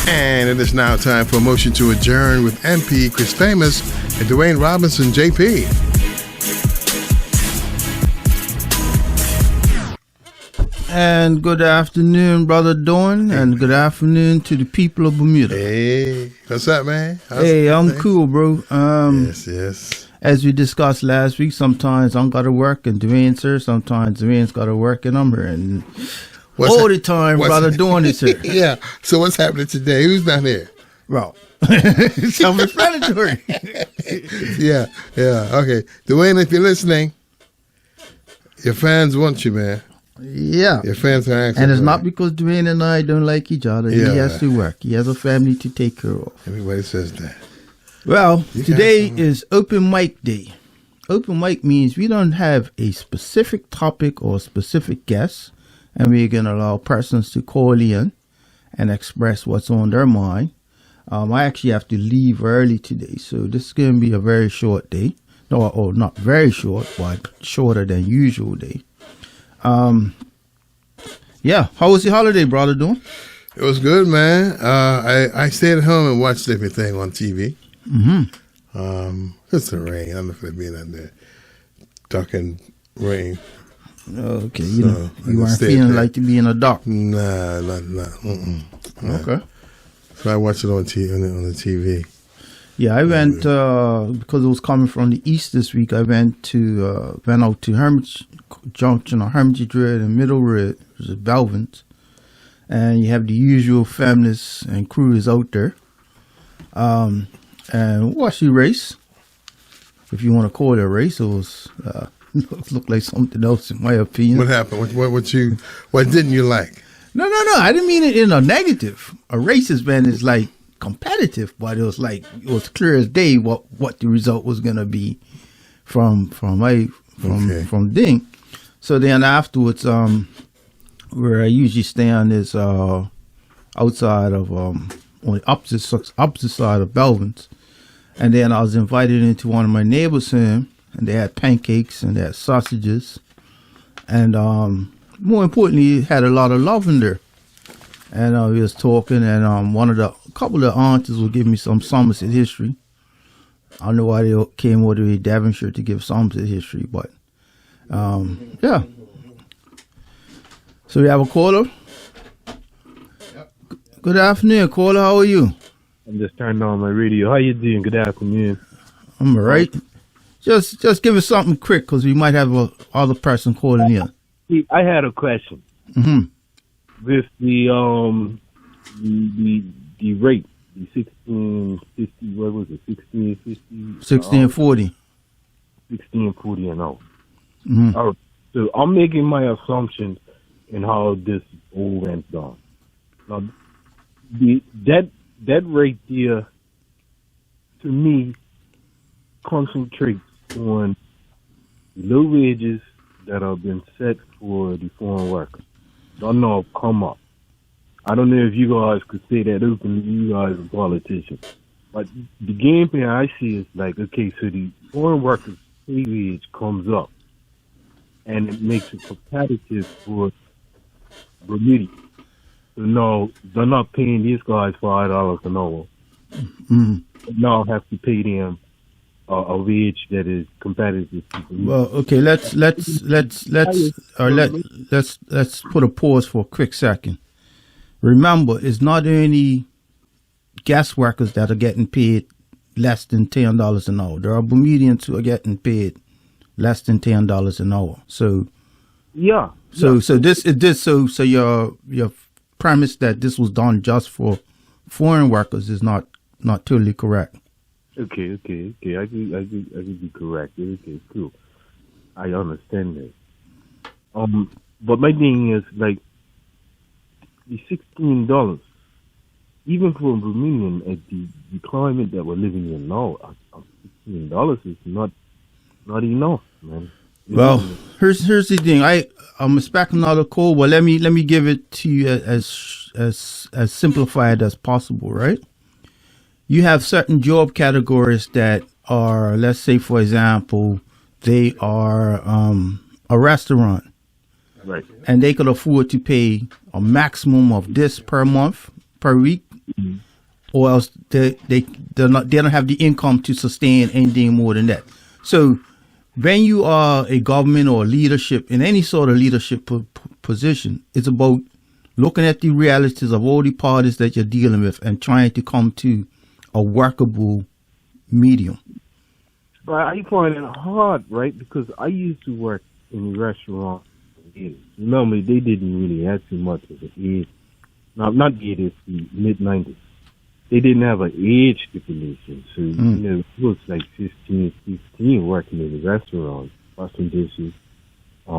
And it is now time for a motion to adjourn with MP Chris Famous and Dwayne Robinson, JP. And good afternoon, Brother Dorn, and good afternoon to the people of Bermuda. Hey, what's up, man? I'm cool, bro. Yes. As we discussed last week, sometimes I'm gotta work and Dwayne's here. Sometimes Dwayne's gotta work and I'm here. And all the time, Brother Dorn is here. Yeah. So what's happening today? Who's not here? Well, self-explanatory. Yeah. Okay, Dwayne, if you're listening, your fans want you, man. Yeah. Your fans are asking. And it's not because Dwayne and I don't like each other. Yeah. He has to work. He has a family to take care of. Everybody says that. Well, today is open mic day. Open mic means we don't have a specific topic or specific guest, and we're going to allow persons to call in and express what's on their mind. I actually have to leave early today, so this is going to be a very short day. No, or not very short, but shorter than usual day. Yeah. How was your holiday, Brother Dorn? It was good, man. I stayed at home and watched everything on TV. Mm-hmm. It's the rain. I'm not going to be out there ducking rain. Okay. You weren't feeling like to be in a dock. Nah. Okay. So I watched it on the TV. Yeah, I went because it was coming from the east this week. I went out to Hermitage Junction or Hermitage Road and Middle Road, which is Belvins, and you have the usual families and crews out there, and watch the race. If you want to call it a race, it was looked like something else in my opinion. What happened? What didn't you like? No. I didn't mean it in a negative. A race is like competitive, but it was clear as day what the result was gonna be from Ding. So then afterwards, where I usually stand is outside of on the opposite side of Belvins, and then I was invited into one of my neighbors' home, and they had pancakes and they had sausages, and more importantly, it had a lot of lavender. And we was talking, and a couple of the aunties will give me some Somerset history. I don't know why they came all the way to Devonshire to give Somerset history, but yeah. So we have a caller. Yep. Good afternoon, caller. How are you? I'm just turning on my radio. How you doing? Good afternoon. I'm all right. Just give us something quick, because we might have a other person calling in. I had a question. Mm-hmm. With the rate, the 1650, what was it, 1650? 1640. 1640 and out. Mm-hmm. All right. So I'm making my assumptions in how this all went down. Now, that rate there, to me, concentrates on the low wages that have been set for the foreign workers. Don't know if come up. I don't know if you guys could say that openly, you guys are politicians. But the game plan I see is like, okay, so the foreign workers' pay wage comes up, and it makes it competitive for Bermuda. So no, they're not paying these guys $5 an hour. Mm-hmm. Now have to pay them a wage that is competitive. Well, okay, let's put a pause for a quick second. Remember, it's not only gas workers that are getting paid less than $10 an hour. There are Bermudians who are getting paid less than $10 an hour. So yeah. So your premise that this was done just for foreign workers is not totally correct. Okay. I could be correct. Okay, cool. I understand that. But my thing is like the $16, even for a Bermudian at the climate that we're living in now, $16 is not enough, man. Well, here's the thing. I'm expecting another call. Well, let me give it to you as simplified as possible, right? You have certain job categories that are, let's say, for example, they are a restaurant. Right. And they could afford to pay a maximum of this per month, per week, or else they don't have the income to sustain anything more than that. So when you are a government or leadership in any sort of leadership position, it's about looking at the realities of all the parties that you're dealing with and trying to come to a workable medium. But I find it hard, right? Because I used to work in the restaurant. Remember, they didn't really have too much of an age. Not the 80s, the mid-90s. They didn't have an age stipulation. So, it was like 15, 16 working in the restaurant, washing dishes. I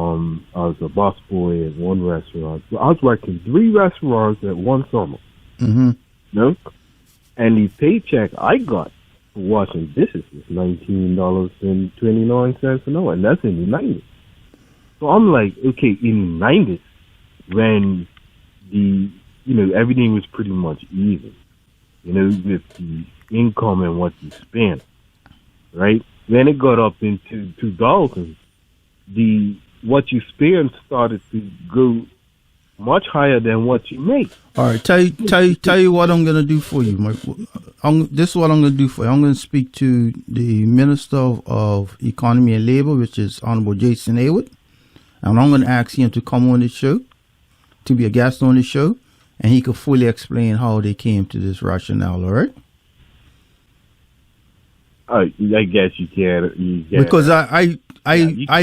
was a boss boy at one restaurant. So I was working 3 restaurants at one summer. Mm-hmm. And the paycheck I got for washing dishes was $19.29 an hour, and that's in the 90s. So I'm like, okay, in the 90s, when everything was pretty much even, with the income and what you spent, right? Then it got up into 2000, what you spend started to go much higher than what you make. All right, tell you what I'm gonna do for you. This is what I'm gonna do for you. I'm gonna speak to the Minister of Economy and Labor, which is Honorable Jason Haywood, and I'm gonna ask him to come on the show, to be a guest on the show, and he could fully explain how they came to this rationale. All right? I guess you can. Because I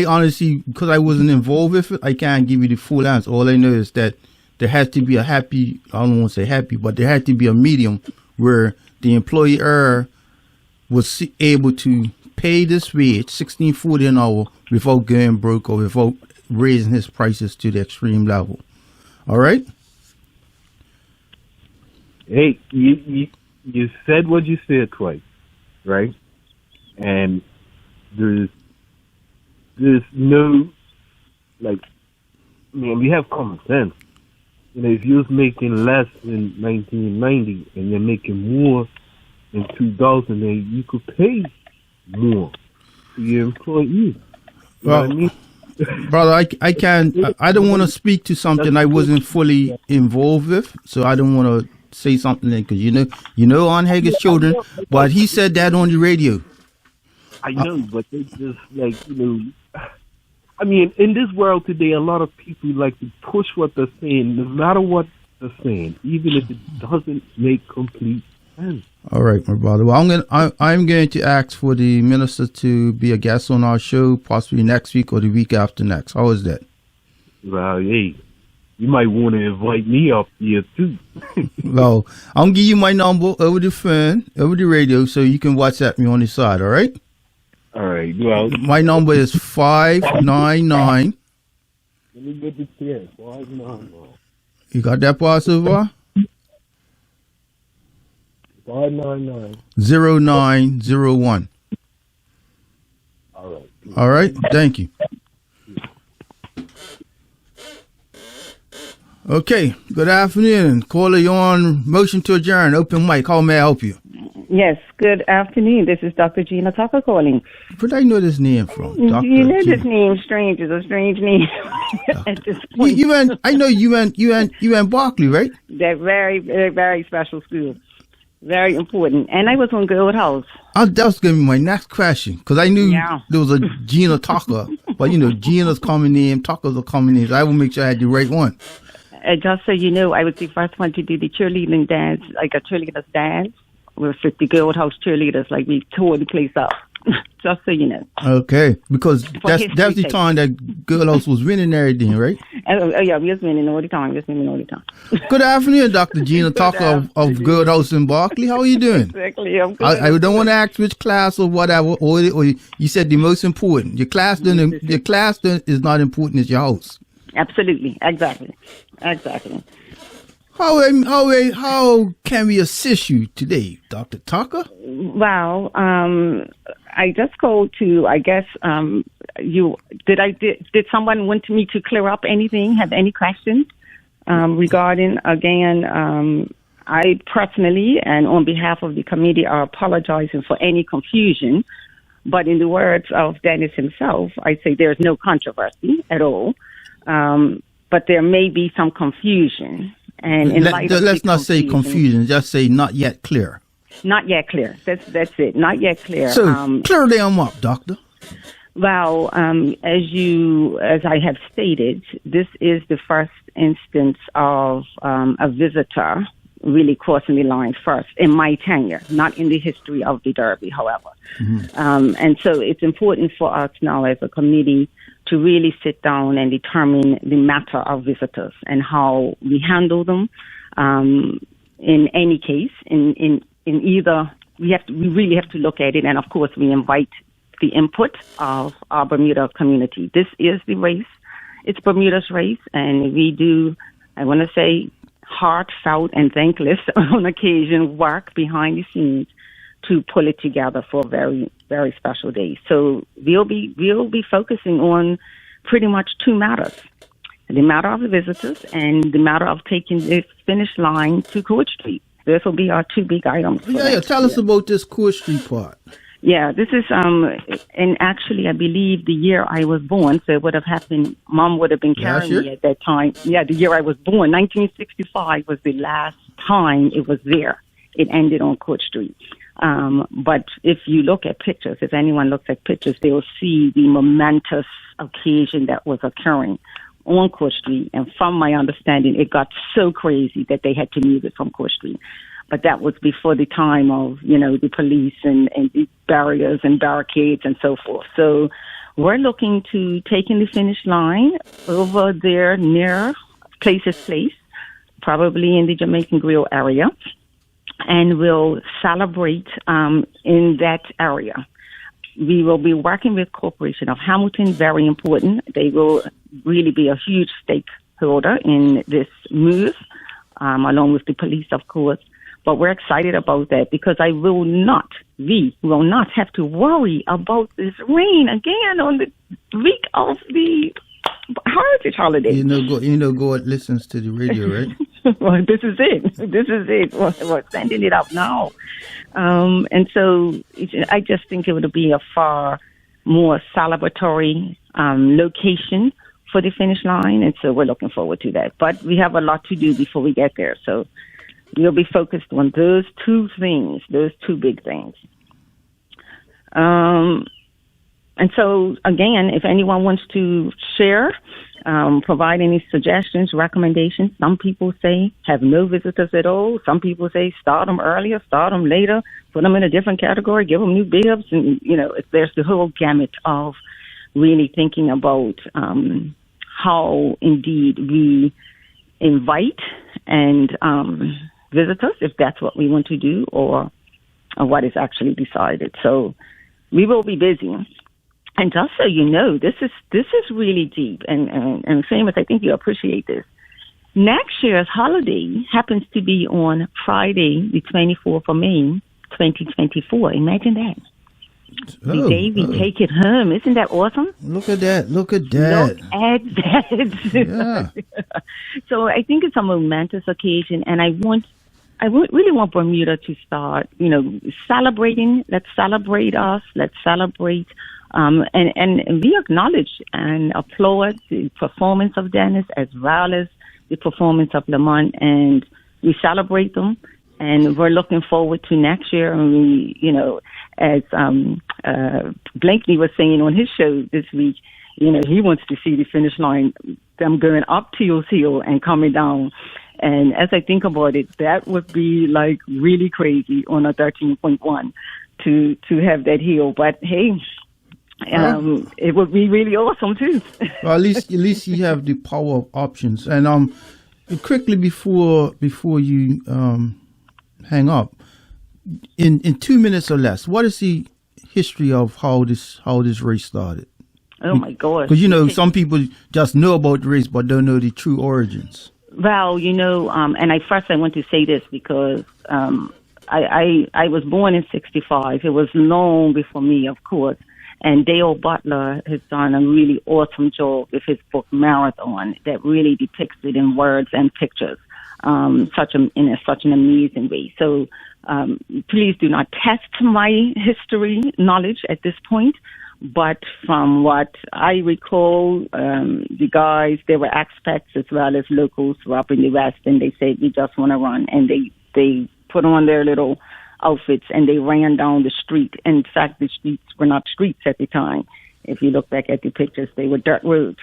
honestly, because I wasn't involved with it, I can't give you the full answer. All I know is that there has to be I don't want to say happy, but there had to be a medium where the employer was able to pay this wage, $16.40 an hour, without going broke or without raising his prices to the extreme level. All right? Hey, you said what you said twice, right? And there's no, we have common sense. If you was making less in 1990 and you're making more in 2000, then you could pay more to your employees. You know what I mean? Brother, I don't want to speak to something I wasn't fully involved with, so I don't want to say something because you know on Hager's children, but he said that on the radio. I know, but they just I mean, in this world today, a lot of people like to push what they're saying, no matter what they're saying, even if it doesn't make complete sense. All right, my brother. Well, I'm going to ask for the minister to be a guest on our show, possibly next week or the week after next. How is that? Well, hey, you might want to invite me up here too. Well, I'm gonna give you my number over the phone, over the radio, so you can WhatsApp me on the side. All right. All right. Well, my number is 599. Let me get the pen. 599. You got that, Pastor? 599 0901. All right. All right. Thank you. Okay. Good afternoon. Caller, you're on motion to adjourn. Open mic. How may I help you? Yes, good afternoon. This is Dr. Gina Tucker calling. Where did I know this name from? Dr. You know this name, strange. It's a strange name at this point. I know you went Berkeley, right? They're very, very, very special school. Very important. And I was on Gold House. That was going to be my next question because I knew there was a Gina Tucker. But, Gina's common name, Tucker's a common name. So I will make sure I had the right one. Just so you know, I was the first one to do the cheerleading dance, like a cheerleader's dance. With the Gold House cheerleaders, we tore the place up. Just so you know. Okay, because that's the time that Gold House was winning everything, right? Yeah, we was winning all the time. Good afternoon, Dr. Gina Tucker of Gold House in Berkeley. How are you doing? Exactly. I'm good. I don't want to ask which class or whatever, or you said the most important. Your class is not important as your house. Absolutely. Exactly. How can we assist you today, Dr. Tucker? Well, I just called to, I guess, did someone want me to clear up anything? Have any questions regarding, again, I personally and on behalf of the committee are apologizing for any confusion. But in the words of Dennis himself, I say there's no controversy at all. But there may be some confusion. And in light of let's not say confusion, just say not yet clear. Not yet clear. That's it. Not yet clear. So clear them up, Doctor. Well, as I have stated, this is the first instance of a visitor really crossing the line first in my tenure, not in the history of the Derby, however. Mm-hmm. And so it's important for us now as a committee to really sit down and determine the matter of visitors and how we handle them. In any case, in either, we really have to look at it, and of course we invite the input of our Bermuda community. This is the race. It's Bermuda's race, and we do, I want to say, heartfelt and thankless on occasion work behind the scenes to pull it together for a very, very special day. So we'll be focusing on pretty much two matters: the matter of the visitors and the matter of taking the finish line to Court Street. This will be our two big items. Tell us about this Court Street part. Yeah, this is, and actually, I believe the year I was born, so it would have happened, Mom would have been carrying me at that time. Yeah, the year I was born, 1965 was the last time it was there. It ended on Court Street. But if you look at pictures, if anyone looks at pictures, they will see the momentous occasion that was occurring on Court Street. And from my understanding, it got so crazy that they had to move it from Court Street. But that was before the time of, the police and the barriers and barricades and so forth. So we're looking to take in the finish line over there near Places Place, probably in the Jamaican Grill area, and we'll celebrate in that area. We will be working with Corporation of Hamilton, very important. They will really be a huge stakeholder in this move, along with the police, of course. But we're excited about that because we will not have to worry about this rain again on the week of the Heritage holiday. God listens to the radio, right? Well, this is it. We're sending it up now. And so I just think it would be a far more celebratory location for the finish line. And so we're looking forward to that. But we have a lot to do before we get there. So we'll be focused on those two big things. And so, again, if anyone wants to share, provide any suggestions, recommendations, some people say have no visitors at all. Some people say start them earlier, start them later, put them in a different category, give them new bibs. And, there's the whole gamut of really thinking about how, indeed, we invite and visitors, if that's what we want to do, or what is actually decided. So we will be busy. And just so you know, this is really deep, and Seamus, I think you appreciate this. Next year's holiday happens to be on Friday, the 24th of May, 2024. Imagine that. The day we take it home. Isn't that awesome? Look at that. Yeah. So I think it's a momentous occasion, and I really want Bermuda to start, celebrating. Let's celebrate us. Let's celebrate. And we acknowledge and applaud the performance of Dennis as well as the performance of Lamont, and we celebrate them. And we're looking forward to next year. And we, as Blankley was saying on his show this week, he wants to see the finish line, them going up Teal's Hill and coming down. And as I think about it, that would be like really crazy on a 13.1 to have that hill. But hey, it would be really awesome too. Well, at least you have the power of options. And quickly before you hang up, in 2 minutes or less, what is the history of how this race started? Oh my gosh! Because some people just know about the race but don't know the true origins. Well, and I want to say this because I was born in '65. It was long before me, of course. And Dale Butler has done a really awesome job with his book Marathon that really depicts it in words and pictures, in such an amazing way. So please do not test my history knowledge at this point, But from what I recall, the guys, they were expats as well as locals who were up in the West, and they said, we just want to run. And they put on their little outfits and they ran down the street. In fact, the streets were not streets at the time. If you look back at the pictures, they were dirt roads.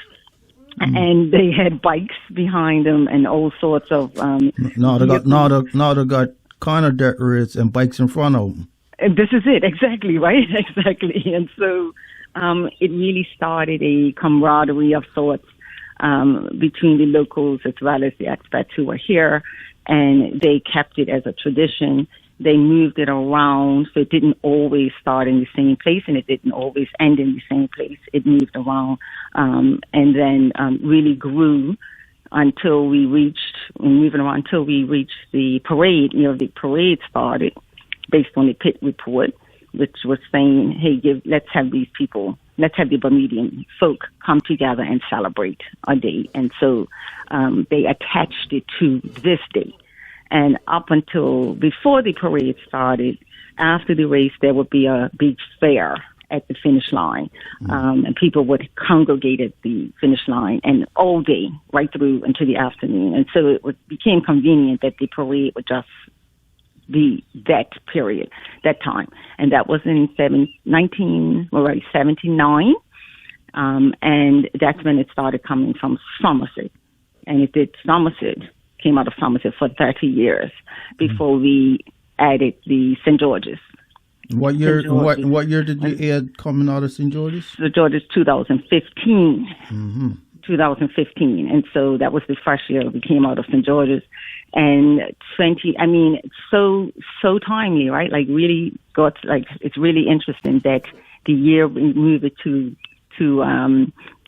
And they had bikes behind them and all sorts of... now they got kind of dirt roads and bikes in front of them. And this is it, exactly, right? Exactly. And so it really started a camaraderie of sorts between the locals as well as the expats who were here, and they kept it as a tradition. They moved it around, so it didn't always start in the same place, and it didn't always end in the same place. It moved around and then really grew until we reached the parade. You know, the parade started based on the Pitt report, which was saying, hey, let's have the Bermudian folk come together and celebrate a day. And so they attached it to this day. And up until before the parade started, after the race, there would be a big fair at the finish line. And people would congregate at the finish line and all day, right through into the afternoon. And so it became convenient that the parade would just be that period, that time. And that was in 79. And that's when it started coming from Somerset. And it came out of Somerset for 30 years before we added the St. George's. What year did you add coming out of St. George's? St. George's 2015. 2015. And so that was the first year we came out of St. George's. And so timely, right? Like really it's really interesting that the year we move it to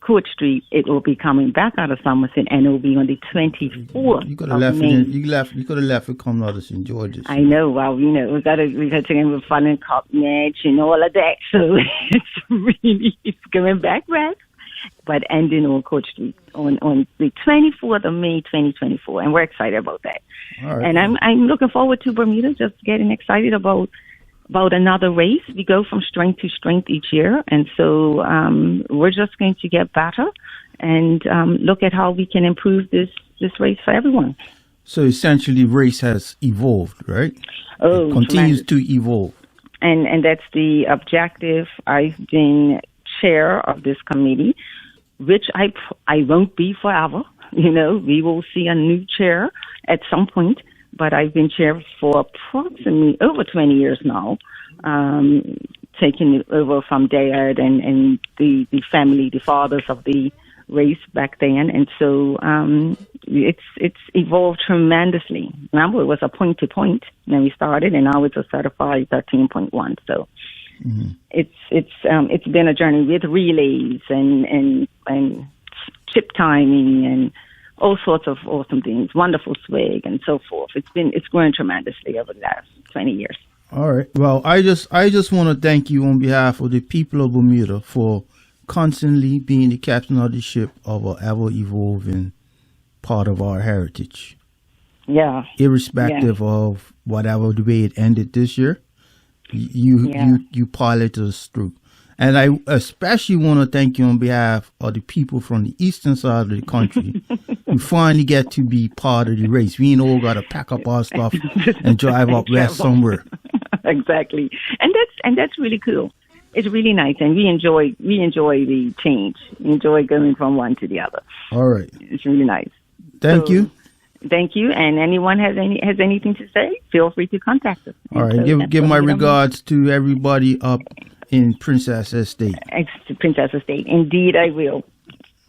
Court Street, it will be coming back out of Somerset, and it will be on the 24th. You could have left it. You could have left it coming out of St. George's. I know. Well, we got to take in with Fun and Cottonage and all of that. So it's going back, but ending on Court Street on the 24th of May, 2024, and we're excited about that. All right. And I'm looking forward to Bermuda. Just getting excited about another race. We go from strength to strength each year, and so we're just going to get better and look at how we can improve this race for everyone. So essentially, race has evolved, right? Oh, it continues to evolve, and that's the objective. I've been chair of this committee, which I won't be forever. We will see a new chair at some point. But I've been chair for approximately over 20 years now, taking it over from Dad and the family, the fathers of the race back then. And so it's evolved tremendously. Remember, it was a point-to-point when we started, and now it's a certified 13.1. So it's been a journey with relays and chip timing and all sorts of awesome things, wonderful swag and so forth. It's grown tremendously over the last 20 years. All right. Well, I just want to thank you on behalf of the people of Bermuda for constantly being the captain of the ship of an ever-evolving part of our heritage. Yeah. Irrespective of whatever the way it ended this year, you piloted us through. And I especially want to thank you on behalf of the people from the eastern side of the country who finally get to be part of the race. We ain't all got to pack up our stuff and drive up west somewhere. Exactly. And that's really cool. It's really nice, and we enjoy the change. We enjoy going from one to the other. All right. It's really nice. Thank you. Thank you. And anyone has anything to say, feel free to contact us. All right. So give my regards to everybody up in Princess Estate. Princess Estate. Indeed, I will.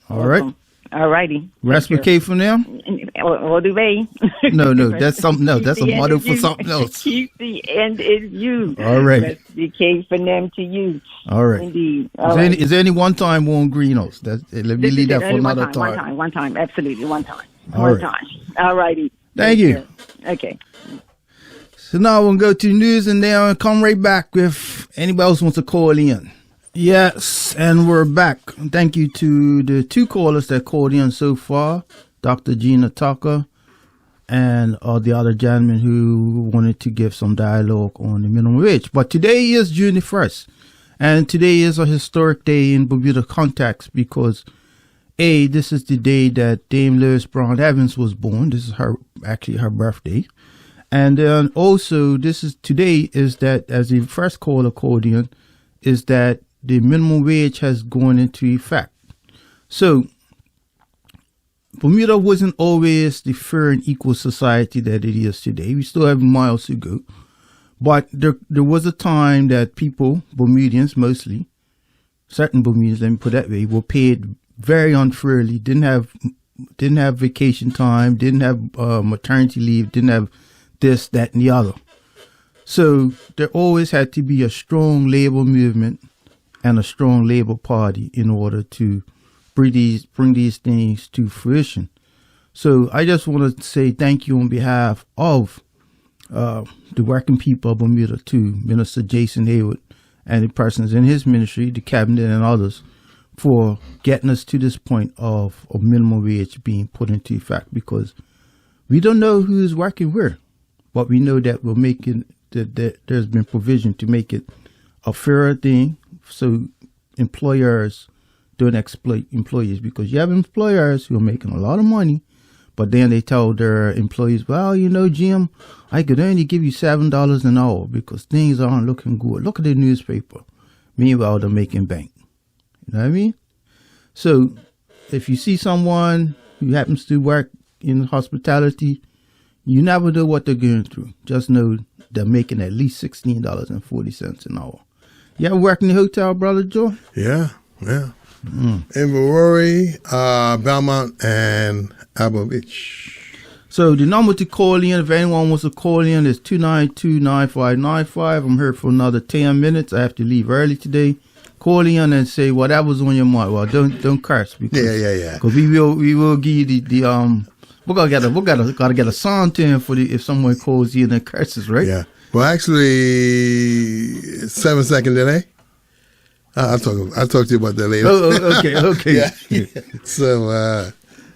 All right. All righty. Recipe for them? All the way. No, that's something else. That's a motto for something else. Keep the end in you. All right. Recipe for them to you. All right. Indeed. Is there any one time on Greenhouse? Let me leave that for another time. One time. Absolutely. One time. All time. All righty. Thank you. Okay. So now we'll go to the news and then I'll come right back if anybody else wants to call in. Yes, and we're back. Thank you to the two callers that called in so far, Dr. Gina Tucker and the other gentleman who wanted to give some dialogue on the minimum wage. But today is June the 1st, And today is a historic day in Bermuda context because, A, this is the day that Dame Lois Brown Evans was born. This is her birthday. And then also, today is that, as the first call accordion, is that the minimum wage has gone into effect. So, Bermuda wasn't always the fair and equal society that it is today. We still have miles to go. But there was a time that people, Bermudians mostly, certain Bermudians, let me put it that way, were paid very unfairly, didn't have vacation time, didn't have maternity leave, didn't have this, that, and the other. So there always had to be a strong labor movement and a strong labor party in order to bring these things to fruition. So I just want to say thank you on behalf of the working people of Bermuda to Minister Jason Hayward and the persons in his ministry, the cabinet and others, for getting us to this point of a minimum wage being put into effect, because we don't know who's working where, but we know that we're making that there's been provision to make it a fairer thing so employers don't exploit employees, because you have employers who are making a lot of money, but then they tell their employees, well, Jim, I could only give you $7 an hour because things aren't looking good. Look at the newspaper. Meanwhile, they're making bank. You know what I mean? So if you see someone who happens to work in hospitality, you never know what they're going through. Just know they're making at least $16.40 an hour. You ever work in the hotel, Brother Joe? Yeah. In Aurora, Belmont, and Alba Beach. So the number to call in, if anyone wants to call in, is 292-9595. I'm here for another 10 minutes. I have to leave early today. Call in and say whatever's on your mind. Well, don't curse, because because we will give you the we gotta get a sound to him for if someone calls in and curses, right? Yeah. Well, actually, 7-second delay. I'll talk to you about that later. Oh, okay. Yeah. So,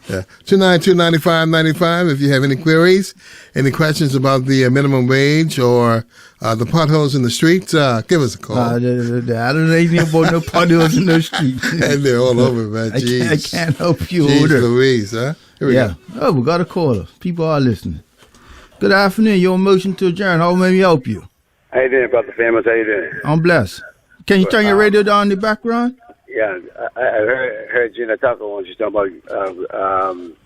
292-9595. If you have any queries, any questions about the minimum wage or the potholes in the streets, give us a call. I don't know anything about no potholes in the street. And they're all over, man. I can't help you. Jeez Louise, huh? Here we go. Oh, we got a caller. People are listening. Good afternoon. Your motion to adjourn. How may we help you? How you doing, Brother Famous? How you doing? I'm blessed. Can you turn your radio down in the background? Yeah, I heard Gina Tucker when she's talking about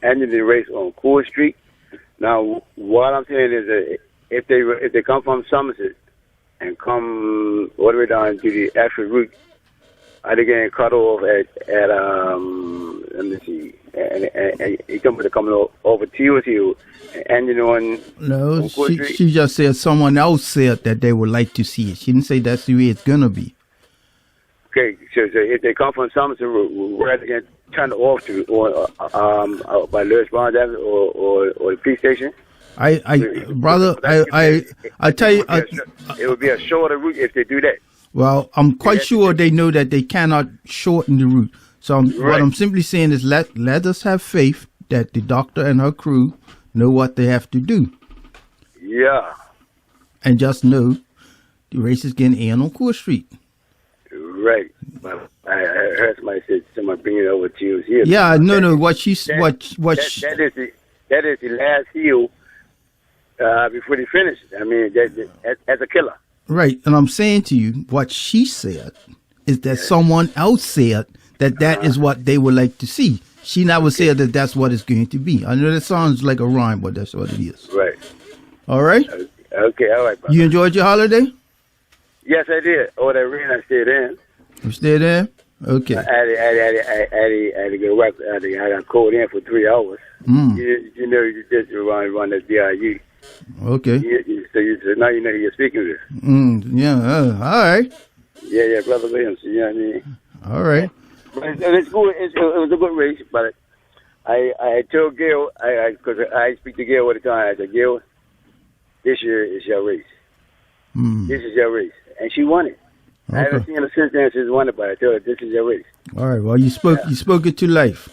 ending the race on Cool Street. Now, what I'm saying is that if they come from Somerset and come all the way down to the actual route, are they getting cut off at let me see, and you come to coming over Teals Hill and ending on? No, she just said someone else said that they would like to see it. She didn't say that's the way it's gonna be. Okay, so if they come from Somerset, where they can turn off to, or by Lois Brown Avenue or the police station. I tell you, it would be a shorter route if they do that. Well, I'm quite sure they know that they cannot shorten the route. So what I'm simply saying is let us have faith that the doctor and her crew know what they have to do. Yeah. And just know the race is getting in on Court Street. Right. But I heard somebody say someone bring it over to you here. Yeah, no. What she that is the last hill before they finish. I mean, as a killer. Right, and I'm saying to you, what she said is that someone else said that is what they would like to see. She never said that that's what it's going to be. I know that sounds like a rhyme, but that's what it is. Right. All right? Okay, all right. Brother. You enjoyed your holiday? Yes, I did. Oh, that rain, I stayed in. You stayed in? Okay. I had to go work. I got called in for 3 hours. You know, you just run that DIU. Okay. So now you know who you're speaking with. Yeah. All right. Yeah, Brother Williams. You know what I mean? All right. But it's good. It was a good race, but I told Gail, because I speak to Gail all the time. I said, Gail, this year is your race. This is your race, and she won it. Okay. I haven't seen her since then. She's won it, but I told her this is your race. All right. Well, you spoke it to life.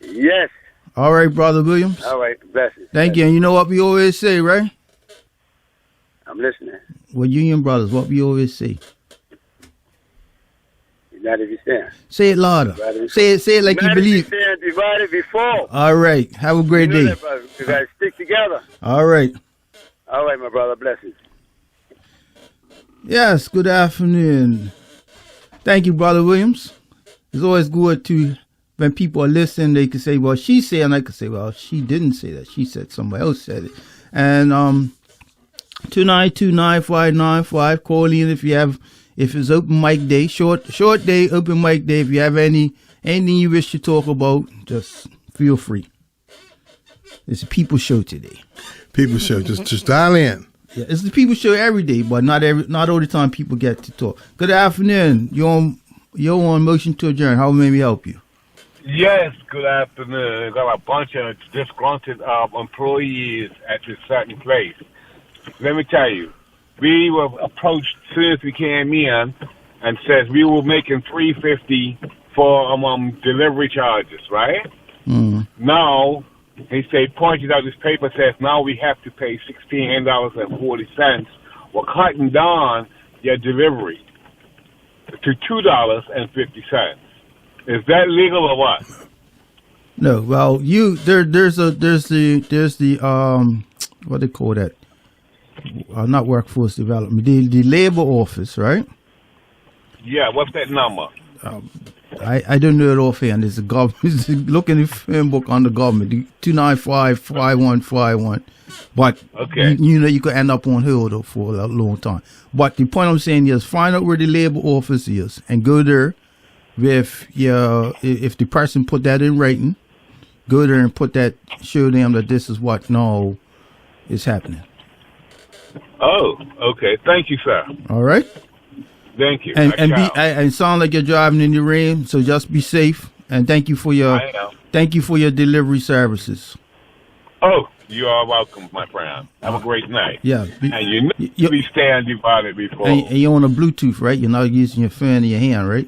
Yes. All right, Brother Williams. All right. Blessings. Thank you. And you know what we always say, right? I'm listening. Well, Union Brothers, what we always say. United we stand. Say it louder. Say it like you United believe. we stand, divided we fall. All right. Have a great You know day. that, brother. We gotta stick together. All right. All right, my brother. Blessings. Yes, good afternoon. Thank you, Brother Williams. It's always good to, when people are listening, they can say, well, she said, and I can say, well, she didn't say that. She said somebody else said it. And 292-9595, call in if it's open mic day, short day, open mic day. If you have anything you wish to talk about, just feel free. It's a people show today. People show. Just dial in. Yeah, it's the people show every day, but not all the time people get to talk. Good afternoon. You're on motion to adjourn. How may we help you? Yes, good afternoon. I've got a bunch of disgruntled employees at this certain place. Let me tell you, we were approached as soon as we came in and says we were making $350 for delivery charges, right? Mm. Now, he pointed out this paper says now we have to pay $16.40. We're cutting down your delivery to $2.50. Is that legal or what? No, well, there's the what they call that? Not workforce development, the labor office, right? Yeah, what's that number? I don't know it offhand. It's a government. Look in the phone book on the government, 295-5151. But okay, you could end up on hold for a long time. But the point I'm saying is, find out where the labor office is and go there. If the person put that in writing, go there and show them that this is what now is happening. Oh, okay. Thank you, sir. All right. Thank you. And sound like you're driving in the rain, so just be safe. And thank you for your delivery services. Oh, you are welcome, my friend. Have a great night. Yeah. And you be stand divided before. And you're on a Bluetooth, right? You're not using your phone in your hand, right?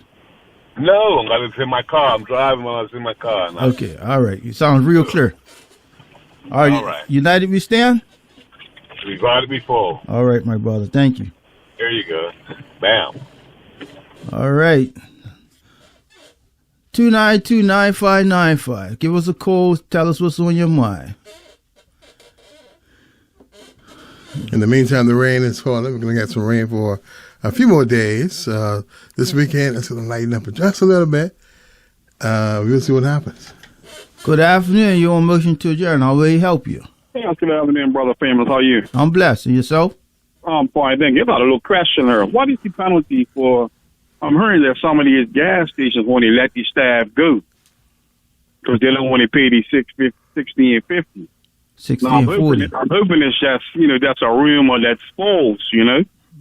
No, it's in my car. I'm driving while it's in my car now. Okay, all right. You sound real clear. All right. United we stand? Divided before. All right, my brother. Thank you. There you go. Bam. All right. 292-9595. Give us a call. Tell us what's on your mind. In the meantime, the rain is falling. We're going to get some rain for a few more days. This weekend, it's going to lighten up just a little bit. We'll see what happens. Good afternoon. You're on motion to adjourn. How will we help you? Hey, good afternoon, Brother Famous. How are you? I'm blessed. And yourself? I'm fine. Thank you. About a little question here. What is the penalty for? I'm hearing that some of these gas stations when they let the staff go because they don't want to pay the $16.50. 60 now, and 40. I'm hoping it's just that's a rumor that's false.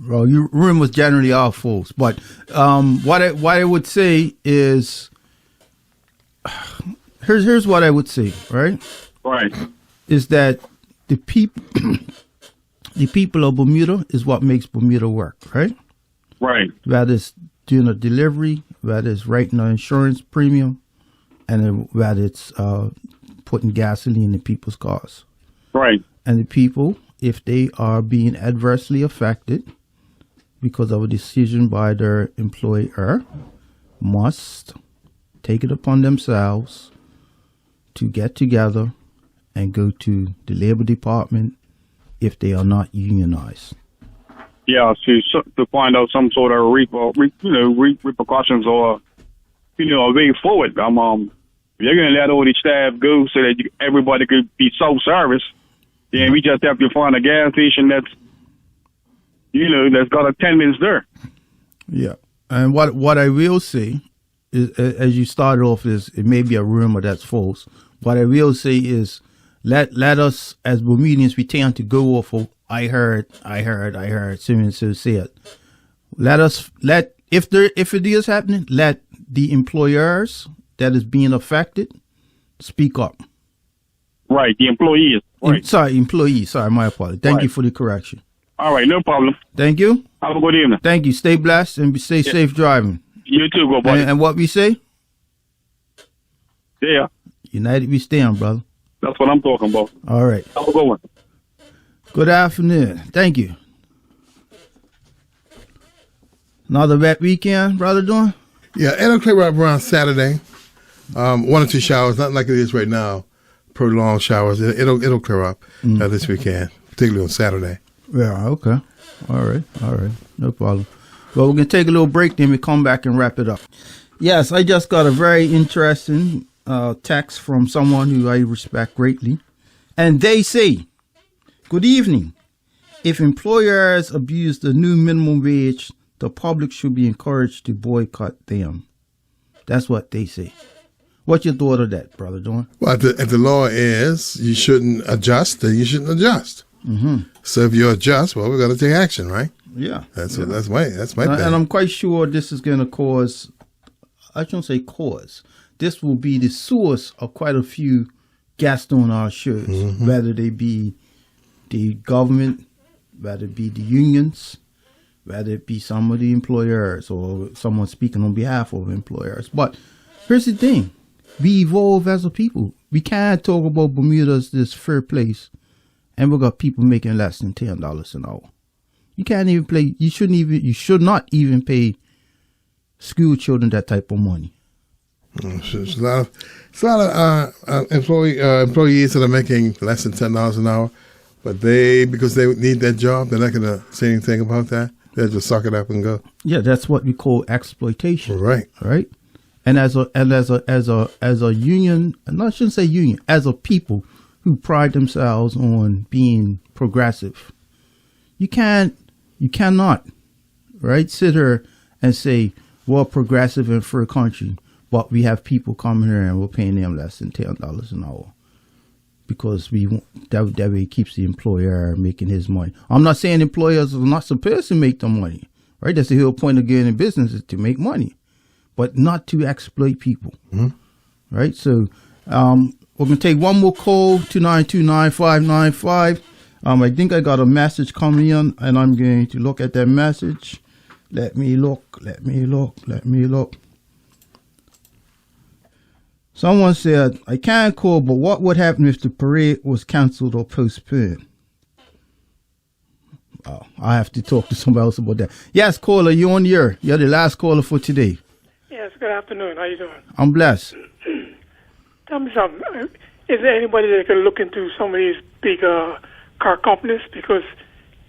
Well, your rumors generally are false, but what I would say is here's what I would say. Right. Is that the people of Bermuda is what makes Bermuda work, right? Right. Whether it's doing a delivery, whether it's writing an insurance premium, and then whether it's putting gasoline in people's cars. Right. And the people, if they are being adversely affected because of a decision by their employer, must take it upon themselves to get together and go to the labor department if they are not unionized. Yeah, to find out some sort of repercussions or a way forward. You're going to let all the staff go so that everybody could be self-service. Then we just have to find a gas station that's got attendants there. Yeah, and what I will say is, as you started off, is it may be a rumor that's false. What I will say is, let us as Bermudians, we tend to go off of I heard, so said. If it is happening, let the employers that is being affected speak up. Right, the employees. Right. Employees. Sorry, my apologies. Thank you for the correction. All right, no problem. Thank you. Have a good evening. Thank you. Stay blessed and stay safe driving. You too, go buddy. And what we say? Yeah. United we stand, brother. That's what I'm talking about. All right. Have a good one. Good afternoon. Thank you. Another wet weekend, brother Dawn? Yeah, it'll clear up around Saturday. 1 or 2 showers, not like it is right now. Prolonged showers. It'll clear up this weekend, particularly on Saturday. Yeah, okay. All right. No problem. Well, we're going to take a little break, then we come back and wrap it up. Yes, I just got a very interesting text from someone who I respect greatly. And they say, good evening. If employers abuse the new minimum wage, the public should be encouraged to boycott them. That's what they say. What's your thought of that, Brother Dorn? Well, if the law is you shouldn't adjust, then you shouldn't adjust. Mm-hmm. So if you adjust, well, we've got to take action, right? Yeah. That's my thing. And I'm quite sure this is going to cause, I shouldn't say cause, this will be the source of quite a few guests on our shows, whether they be the government, whether it be the unions, whether it be some of the employers or someone speaking on behalf of employers. But here's the thing. We evolve as a people. We can't talk about Bermuda as this fair place and we got people making less than $10 an hour. You can't even play. You should not even pay school children that type of money. It's a lot of employees that are making less than $10 an hour, but because they need that job, they're not going to say anything about that. They'll just suck it up and go. Yeah, that's what we call exploitation. Right. Right. And as a union, and I shouldn't say union, as a people who pride themselves on being progressive, you cannot, right, sit here and say, we're progressive and free country, but we have people coming here and we're paying them less than $10 an hour because that way it keeps the employer making his money. I'm not saying employers are not supposed to make the money, right? That's the whole point of getting in business, is to make money, but not to exploit people, right? So we're going to take one more call, 2929595. I think I got a message coming in, and I'm going to look at that message. Let me look. Someone said, I can't call, but what would happen if the parade was canceled or postponed? Oh, I have to talk to somebody else about that. Yes, caller, you're on the air. You're the last caller for today. Yes, good afternoon. How you doing? I'm blessed. Tell me something. Is there anybody that can look into some of these big car companies? Because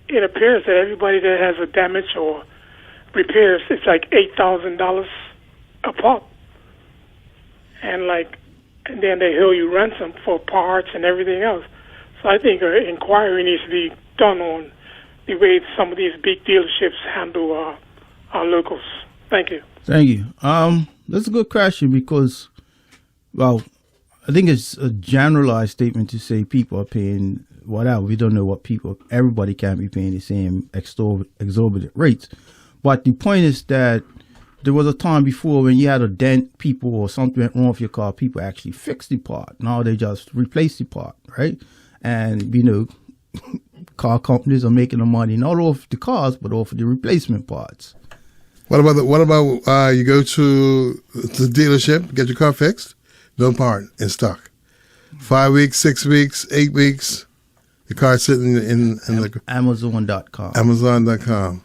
it appears that everybody that has a damage or repairs, it's like $8,000 a pop. And then they owe you ransom for parts and everything else. So I think an inquiry needs to be done on the way some of these big dealerships handle our locals. Thank you. Thank you. That's a good question because, well, I think it's a generalized statement to say people are paying whatever. We don't know what everybody can't be paying the same exorbitant rates. But the point is that there was a time before when you had a dent, people, or something went wrong with your car, people actually fixed the part. Now they just replace the part, right? And, car companies are making the money not off the cars, but off the replacement parts. What about you go to the dealership, get your car fixed, no part in stock. 5 weeks, 6 weeks, 8 weeks, the car's sitting in the Amazon.com. Amazon.com.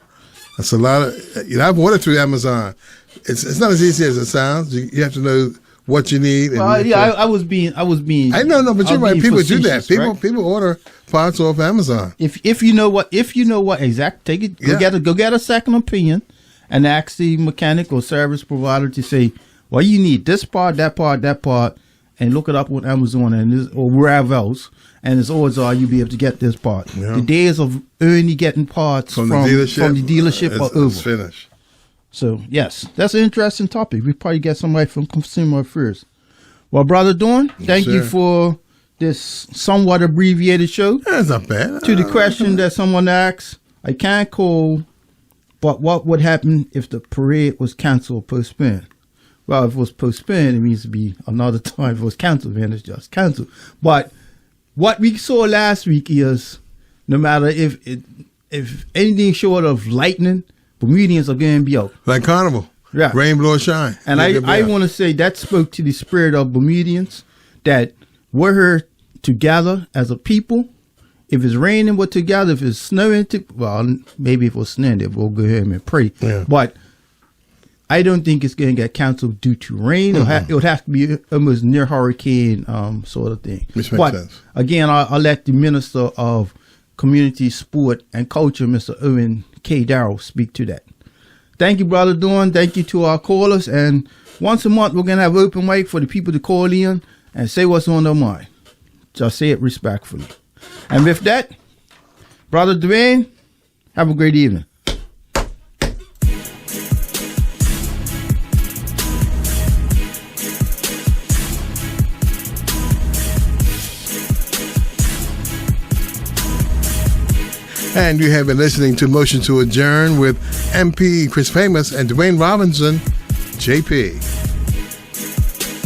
That's a lot of. I've ordered through Amazon. It's not as easy as it sounds. You have to know what you need. Well, yeah, I was being. I know, but you're right. People do that. People order parts off Amazon. If you know what exact, take it. Go get a second opinion, and ask the mechanic or service provider to say, well, you need this part, that part, and look it up on Amazon or wherever else. And as odds are you'll be able to get this part. Yeah. The days of only getting parts from the dealership are over. It's finished. So, yes, that's an interesting topic. We probably get somebody from Consumer Affairs. Well, Brother Dorn, thank you for this somewhat abbreviated show. That's not bad. To the question that someone asked, I can't call, but what would happen if the parade was canceled or postponed? Well, if it was postponed, it means to be another time. If it was canceled, then it's just canceled. But what we saw last week is no matter if anything short of lightning, Bermudians are going to be out. Like Carnival. Yeah. Rain, blow, or shine. And I want to say that spoke to the spirit of Bermudians, that we're here together as a people. If it's raining, we're together. If it's snowing, well, maybe if it was snowing, we'll go ahead and pray. Yeah. But I don't think it's going to get canceled due to rain. It would have to be almost near hurricane sort of thing. Which makes sense. Again, I'll let the Minister of Community, Sport, and Culture, Mr. Owen K. Darrow, speak to that. Thank you, Brother Dawn. Thank you to our callers. And once a month, we're going to have open mic for the people to call in and say what's on their mind. Just say it respectfully. And with that, Brother Dwayne, have a great evening. And you have been listening to Motion to Adjourn with MP Chris Famous and Dwayne Robinson, JP.